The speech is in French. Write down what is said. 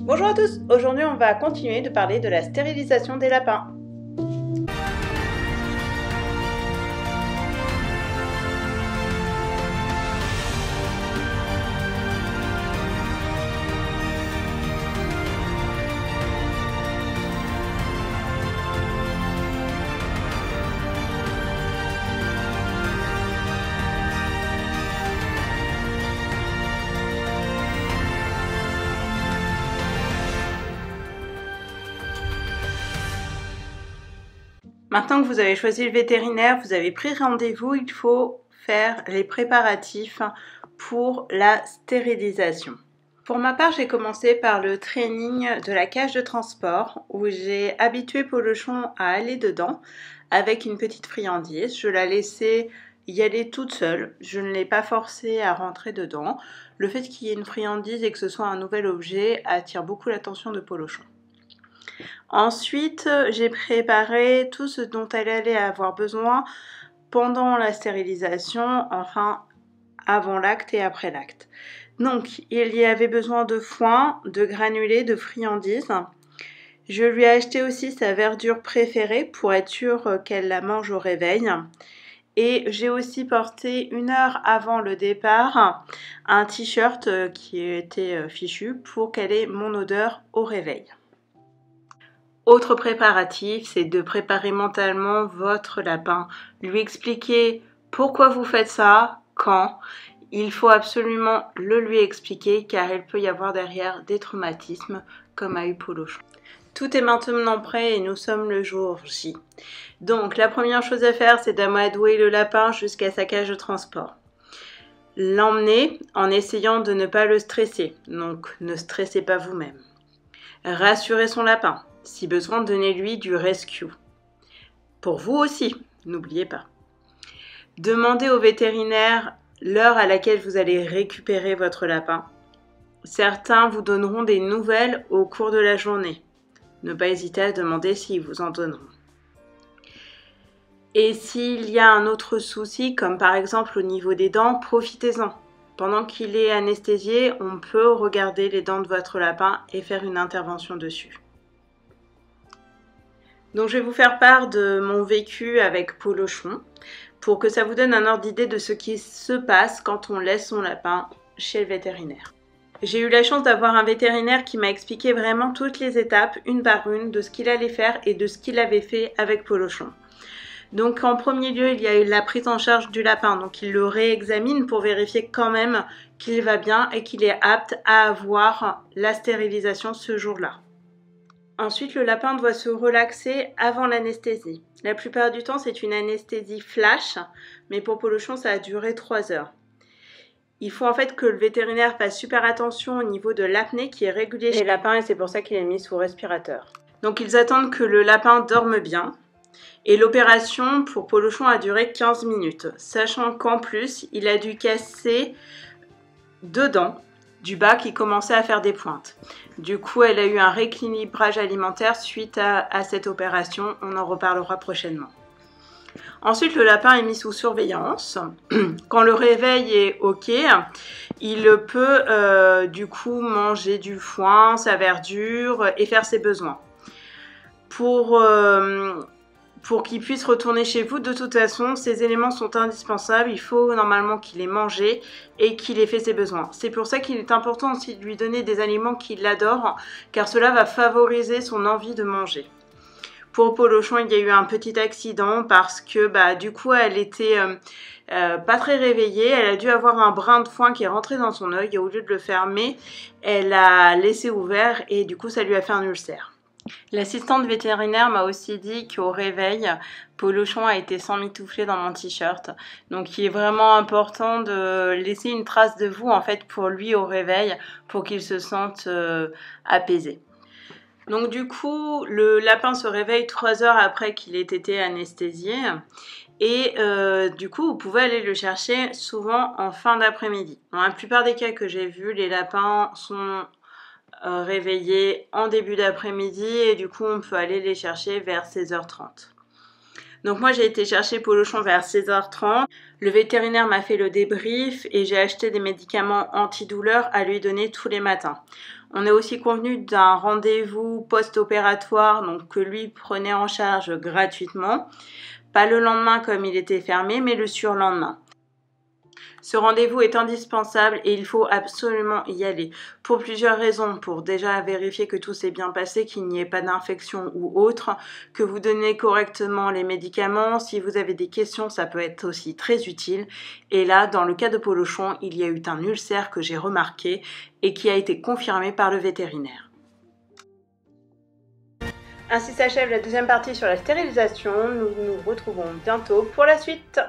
Bonjour à tous, aujourd'hui on va continuer de parler de la stérilisation des lapins. Maintenant que vous avez choisi le vétérinaire, vous avez pris rendez-vous, il faut faire les préparatifs pour la stérilisation. Pour ma part, j'ai commencé par le training de la cage de transport où j'ai habitué Polochon à aller dedans avec une petite friandise. Je la laissais y aller toute seule, je ne l'ai pas forcée à rentrer dedans. Le fait qu'il y ait une friandise et que ce soit un nouvel objet attire beaucoup l'attention de Polochon. Ensuite, j'ai préparé tout ce dont elle allait avoir besoin pendant la stérilisation, enfin avant l'acte et après l'acte. Donc, il y avait besoin de foin, de granulés, de friandises. Je lui ai acheté aussi sa verdure préférée pour être sûre qu'elle la mange au réveil. Et j'ai aussi porté 1 heure avant le départ un t-shirt qui était fichu pour qu'elle ait mon odeur au réveil. Autre préparatif, c'est de préparer mentalement votre lapin, lui expliquer pourquoi vous faites ça, quand. Il faut absolument le lui expliquer car il peut y avoir derrière des traumatismes comme a eu Polochon. Tout est maintenant prêt et nous sommes le jour J. Donc la première chose à faire, c'est d'amadouer le lapin jusqu'à sa cage de transport. L'emmener en essayant de ne pas le stresser, donc ne stressez pas vous-même. Rassurez son lapin. Si besoin, donnez-lui du rescue. Pour vous aussi, n'oubliez pas. Demandez au vétérinaire l'heure à laquelle vous allez récupérer votre lapin. Certains vous donneront des nouvelles au cours de la journée. Ne pas hésiter à demander s'ils vous en donneront. Et s'il y a un autre souci, comme par exemple au niveau des dents, profitez-en. Pendant qu'il est anesthésié, on peut regarder les dents de votre lapin et faire une intervention dessus. Donc je vais vous faire part de mon vécu avec Polochon pour que ça vous donne un ordre d'idée de ce qui se passe quand on laisse son lapin chez le vétérinaire. J'ai eu la chance d'avoir un vétérinaire qui m'a expliqué vraiment toutes les étapes, une par une, de ce qu'il allait faire et de ce qu'il avait fait avec Polochon. Donc en premier lieu, il y a eu la prise en charge du lapin. Donc il le réexamine pour vérifier quand même qu'il va bien et qu'il est apte à avoir la stérilisation ce jour-là. Ensuite, le lapin doit se relaxer avant l'anesthésie. La plupart du temps, c'est une anesthésie flash, mais pour Polochon, ça a duré 3 heures. Il faut en fait que le vétérinaire fasse super attention au niveau de l'apnée qui est régulier chez les lapins et c'est pour ça qu'il est mis sous respirateur. Donc ils attendent que le lapin dorme bien. Et l'opération pour Polochon a duré 15 minutes, sachant qu'en plus, il a dû casser 2 dents du bas qui commençaient à faire des pointes. Du coup, elle a eu un rééquilibrage alimentaire suite à cette opération. On en reparlera prochainement. Ensuite, le lapin est mis sous surveillance. Quand le réveil est OK, il peut du coup manger du foin, sa verdure et faire ses besoins. Pour qu'il puisse retourner chez vous, de toute façon, ces éléments sont indispensables. Il faut normalement qu'il ait mangé et qu'il ait fait ses besoins. C'est pour ça qu'il est important aussi de lui donner des aliments qu'il adore, car cela va favoriser son envie de manger. Pour Polochon, il y a eu un petit accident parce que du coup, elle était pas très réveillée. Elle a dû avoir un brin de foin qui est rentré dans son œil et au lieu de le fermer, elle l'a laissé ouvert et du coup, ça lui a fait un ulcère. L'assistante vétérinaire m'a aussi dit qu'au réveil, Polochon a été s'emmitoufler dans mon t-shirt. Donc il est vraiment important de laisser une trace de vous en fait pour lui au réveil pour qu'il se sente apaisé. Donc du coup, le lapin se réveille 3 heures après qu'il ait été anesthésié. Et du coup, vous pouvez aller le chercher souvent en fin d'après-midi. Dans la plupart des cas que j'ai vus, les lapins sont réveillés en début d'après-midi et du coup on peut aller les chercher vers 16h30. Donc moi j'ai été chercher Polochon vers 16h30. Le vétérinaire m'a fait le débrief et j'ai acheté des médicaments antidouleurs à lui donner tous les matins. On est aussi convenu d'un rendez-vous post-opératoire, donc que lui prenait en charge gratuitement. Pas le lendemain comme il était fermé, mais le surlendemain. Ce rendez-vous est indispensable et il faut absolument y aller. Pour plusieurs raisons. Pour déjà vérifier que tout s'est bien passé, qu'il n'y ait pas d'infection ou autre, que vous donnez correctement les médicaments. Si vous avez des questions, ça peut être aussi très utile. Et là, dans le cas de Polochon, il y a eu un ulcère que j'ai remarqué et qui a été confirmé par le vétérinaire. Ainsi s'achève la deuxième partie sur la stérilisation. Nous nous retrouvons bientôt pour la suite.